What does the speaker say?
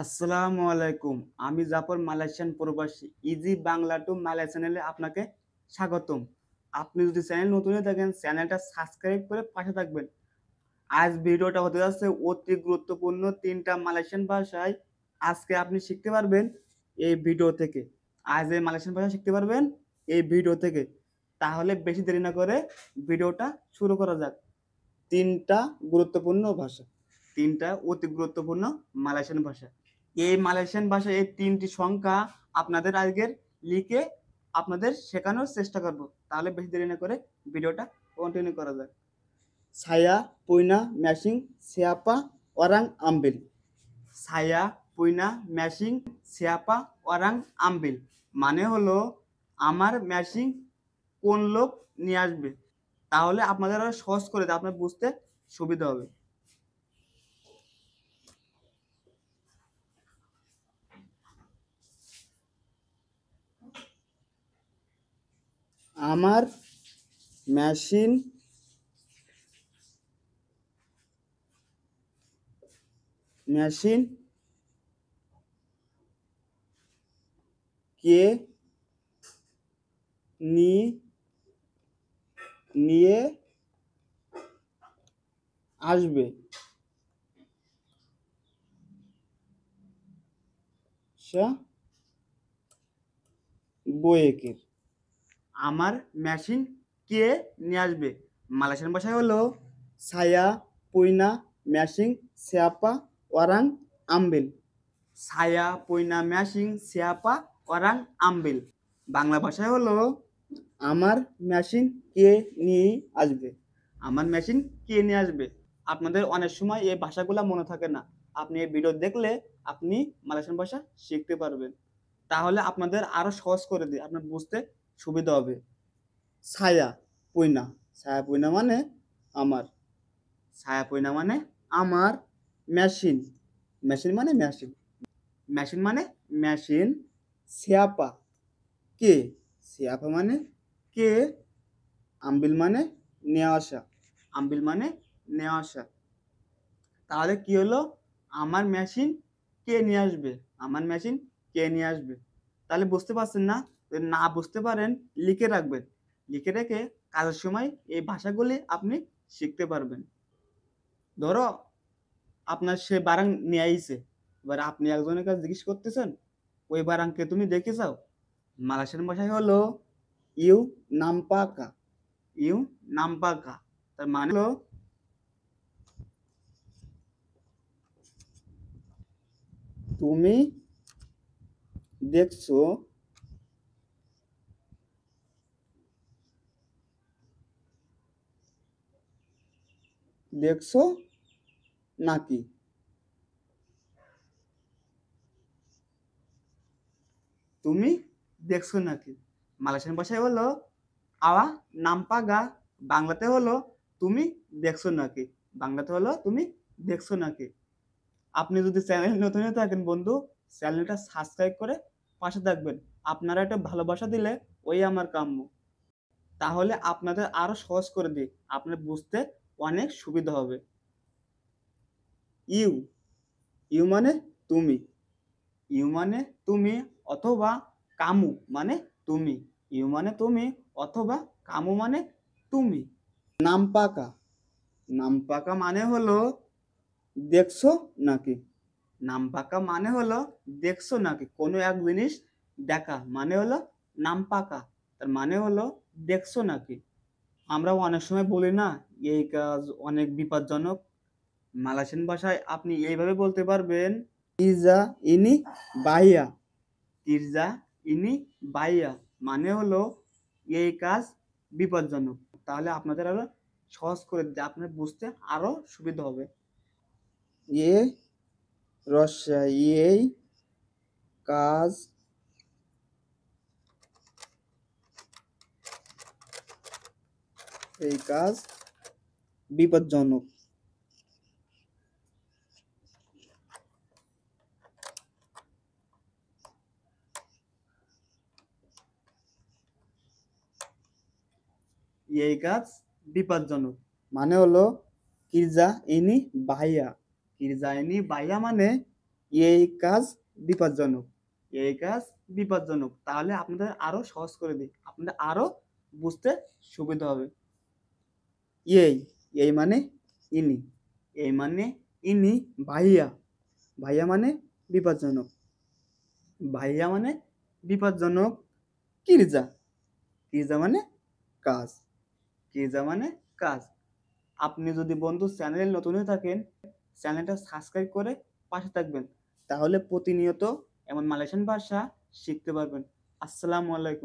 আসসালামু আলাইকুম। আমি জাফর মালয়েশিয়ান প্রবাসী। ইজি বাংলা টু মালয় চ্যানেলে আপনাকে স্বাগতম। আপনি যদি চ্যানেল নতুন হয়ে থাকেন, চ্যানেলটা সাবস্ক্রাইব করে পাশে থাকবেন। আজ ভিডিওটা হতে যাচ্ছে অতি গুরুত্বপূর্ণ ৩ টা মালয়েশিয়ান ভাষায় আজকে আপনি শিখতে পারবেন এই ভিডিও থেকে। আজ এই মালয়েশিয়ান ভাষা শিখতে পারবেন এই ভিডিও থেকে। তাহলে বেশি দেরি না করে ভিডিওটা শুরু করা যাক। ৩ টা গুরুত্বপূর্ণ ভাষা। ৩ টা অতি গুরুত্বপূর্ণ মালয়েশিয়ান ভাষা। এই মালয়েশিয়ান ভাষায় এই ৩টি সংখ্যা আপনাদের আজকের লিখে আপনাদের শেখানোর চেষ্টা করব। তাহলে বেশি দেরি না করে ভিডিওটা কন্টিনিউ করা যাক। Saya punya mesin siapa orang ambil. Saya punya mesin siapa orang ambil. মানে হলো আমার মেশিন কোন লোক নিয়ে আসবে। তাহলে আপনাদের আরো সহজ করে দেয়, আপনার বুঝতে সুবিধা হবে। আমার মেশিন মেশিন কে নিয়ে আসবে। বয়েকের আমার মেশিন কে নিয়ে আসবে। মালয়েশিয়ান ভাষায় হলো saya punya mesin siapa orang ambil. saya punya mesin siapa orang ambil. Bangla ভাষায় হলো আমার মেশিন কে নিয়ে আসবে। আমার মেশিন কে নিয়ে আসবে। আপনাদের অনেক সময় এই ভাষাগুলো মনে থাকে না, আপনি এই ভিডিও দেখলে আপনি মালয়েশিয়ান ভাষা শিখতে পারবেন। তাহলে আপনাদের আরো সহজ করে দিই, আপনার বুঝতে সুবিধা হবে। ছায়া পয়না, ছায়া পয়না মানে আমার, ছায়া পয়না মানে আমার মেশিন, মেশিন মানে মেশিন, মেশিন মানে মেশিন, সিয়াপা কে, সিয়াপা মানে কে, আম্বিল মানে নিয়ে আসা, আম্বিল মানে নিয়ে আসা। তাহলে কি হলো, আমার মেশিন কে নিয়ে আসবে, আমার মেশিন কে নিয়ে আসবে। তাহলে বুঝতে পারছেন না? যদি না বুঝতে পারেন লিখে রাখবেন, লিখে রেখে কাজের সময় এই ভাষাগুলি আপনি শিখতে পারবেন। ধরো আপনার সে বারাং নিয়ে আইছে, এবার আপনি একজনের কাছে জিজ্ঞেস করতেছেন ওই বারাংকে তুমি দেখেছাও। মালয়েশিয়ান ভাষায় হলো ইউ নামপাকা, ইউ নামপাকা। তার মানে হলো তুমি দেখছো, দেখছো নাকি। তুমি দেখছো নাকি। মালয়েশিয়ান ভাষায় হলো আওয়া নামপাগা, বাংলাতে হলো তুমি দেখছো নাকি, বাংলাতে হলো তুমি দেখছো নাকি। আপনি যদি চ্যানেল নতুন হয়ে থাকেন বন্ধু, চ্যানেলটা সাবস্ক্রাইব করে পাশে থাকবেন। আপনারা একটা ভালোবাসা দিলে ওই আমার কাম্য। তাহলে আপনাদের আরো সহজ করে দিই, আপনার বুঝতে অনেক সুবিধা হবে। ইউ, ইউ মানে তুমি, ইউ মানে তুমি অথবা কামু মানে তুমি, ইউ মানে তুমি অথবা কামু মানে তুমি। নামপাকা, নামপাকা মানে হলো দেখছো নাকি, নামপাকা মানে হলো দেখছো নাকি, কোনো এক জিনিস দেখা মানে হলো নামপাকা, তার মানে হলো দেখছো নাকি। আমরা অনেক সময় বলি না এই কাজ অনেক বিপজ্জনক। মালয়েশিয়ান ভাষায় আপনি এইভাবে বলতে পারবেন ইজা ইনি বাইয়া, তিরজা ইনি বাইয়া মানে হলো এই কাজ বিপজ্জনক। তাহলে আপনাদের আরো সহজ করে দিতে, আপনার বুঝতে আরো সুবিধা হবে। এ রসা এই কাজ এই কাজ বিপজ্জনক। এই কাজ বিপজ্জনক মানে হলো কিরজা ইনি বাহিয়া, কিরজা ইনি বাহিয়া মানে এই কাজ বিপজ্জনক, এই কাজ বিপজ্জনক। তাহলে আপনাদের আরো সহজ করে দিই, আপনাদের আরো বুঝতে সুবিধা হবে। এই এই মানে ইনি, এই মানে ইনি। ভাইয়া, ভাইয়া মানে বিপজ্জনক, ভাইয়া মানে বিপজ্জনক। কিরজা, কিরজা মানে কাজ, কিরজা মানে কাজ। আপনি যদি বন্ধু চ্যানেলে নতুন হয়ে থাকেন, চ্যানেলটা সাবস্ক্রাইব করে পাশে থাকবেন, তাহলে প্রতিনিয়ত এমন মালয়েশিয়ান ভাষা শিখতে পারবেন। আসসালামু আলাইকুম।